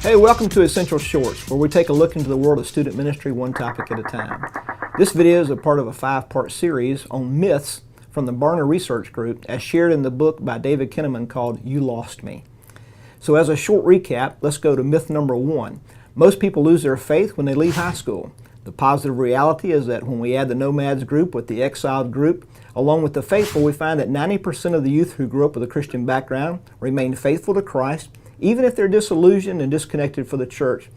Hey, welcome to Essential Shorts, where we take a look into the world of student ministry one topic at a time. This video is a part of a 5-part series on myths from the Barna Research Group, as shared in the book by David Kinnaman called You Lost Me. So as a short recap, let's go to myth number 1. Most people lose their faith when they leave high school. The positive reality is that when we add the nomads group with the exiled group, along with the faithful, we find that 90% of the youth who grew up with a Christian background remain faithful to Christ, even if they're disillusioned and disconnected from the church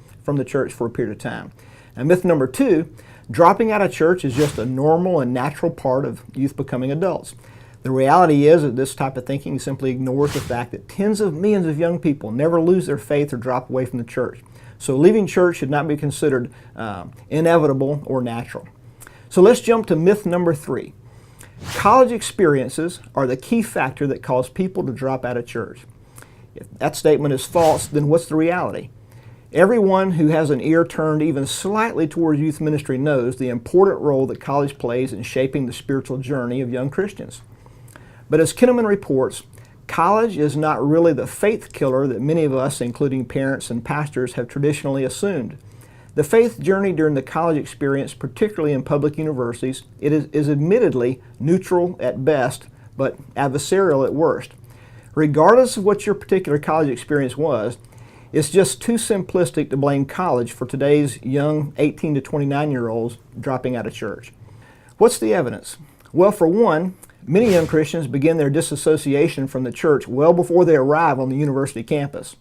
for a period of time. And myth number 2, dropping out of church is just a normal and natural part of youth becoming adults. The reality is that this type of thinking simply ignores the fact that tens of millions of young people never lose their faith or drop away from the church. So leaving church should not be considered inevitable or natural. So let's jump to myth number 3. College experiences are the key factor that cause people to drop out of church. If that statement is false, then what's the reality? Everyone who has an ear turned even slightly towards youth ministry knows the important role that college plays in shaping the spiritual journey of young Christians. But as Kinnaman reports, college is not really the faith killer that many of us, including parents and pastors, have traditionally assumed. The faith journey during the college experience, particularly in public universities, it is admittedly neutral at best, but adversarial at worst. Regardless of what your particular college experience was, it's just too simplistic to blame college for today's young 18 to 29-year-olds dropping out of church. What's the evidence? Well, for one, many young Christians begin their disassociation from the church well before they arrive on the university campus.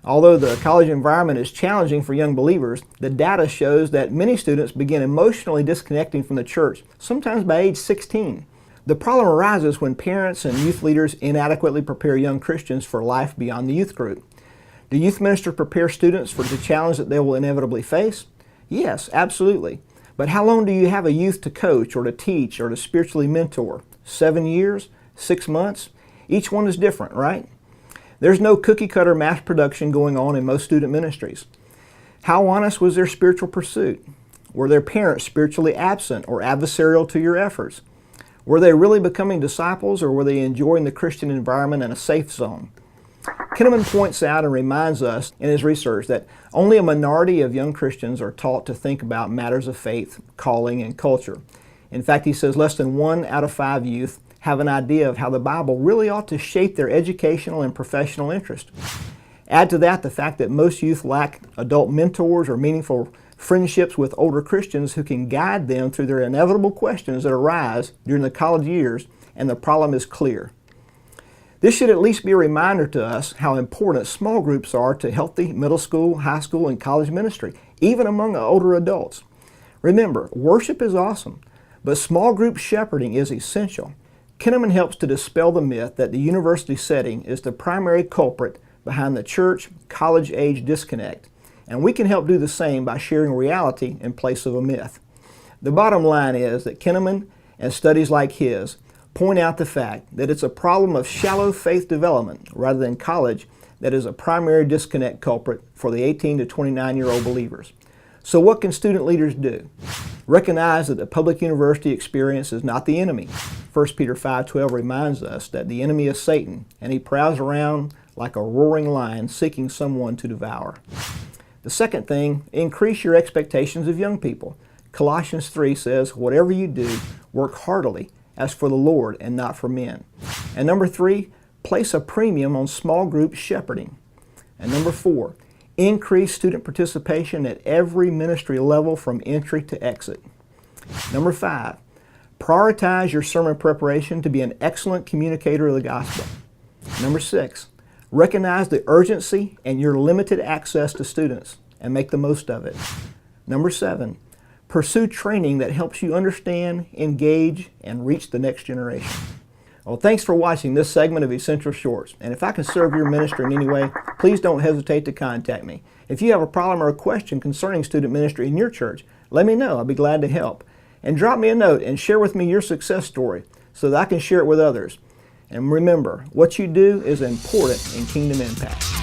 Although the college environment is challenging for young believers, the data shows that many students begin emotionally disconnecting from the church, sometimes by age 16. The problem arises when parents and youth leaders inadequately prepare young Christians for life beyond the youth group. Do youth ministers prepare students for the challenge that they will inevitably face? Yes, absolutely. But how long do you have a youth to coach or to teach or to spiritually mentor? 7 years? 6 months? Each one is different, right? There's no cookie-cutter mass production going on in most student ministries. How honest was their spiritual pursuit? Were their parents spiritually absent or adversarial to your efforts? Were they really becoming disciples, or were they enjoying the Christian environment in a safe zone? Kinnaman points out and reminds us in his research that only a minority of young Christians are taught to think about matters of faith, calling, and culture. In fact, he says less than 1 out of 5 youth have an idea of how the Bible really ought to shape their educational and professional interest. Add to that the fact that most youth lack adult mentors or meaningful friendships with older Christians who can guide them through their inevitable questions that arise during the college years, and the problem is clear. This should at least be a reminder to us how important small groups are to healthy middle school, high school, and college ministry, even among older adults. Remember, worship is awesome, but small group shepherding is essential. Kinnaman helps to dispel the myth that the university setting is the primary culprit behind the church college-age disconnect, and we can help do the same by sharing reality in place of a myth. The bottom line is that Kinnaman and studies like his point out the fact that it's a problem of shallow faith development rather than college that is a primary disconnect culprit for the 18 to 29-year-old believers. So what can student leaders do? Recognize that the public university experience is not the enemy. 1 Peter 5:12 reminds us that the enemy is Satan, and he prowls around like a roaring lion seeking someone to devour. The second thing, increase your expectations of young people. Colossians 3 says, whatever you do, work heartily as for the Lord and not for men. And number 3, place a premium on small group shepherding. And number 4, increase student participation at every ministry level from entry to exit. Number 5, prioritize your sermon preparation to be an excellent communicator of the gospel. Number 6, recognize the urgency and your limited access to students and make the most of it. Number 7, pursue training that helps you understand, engage, and reach the next generation. Well, thanks for watching this segment of Essential Shorts. And if I can serve your ministry in any way, please don't hesitate to contact me. If you have a problem or a question concerning student ministry in your church, let me know. I'll be glad to help. And drop me a note and share with me your success story so that I can share it with others. And remember, what you do is important in kingdom impact.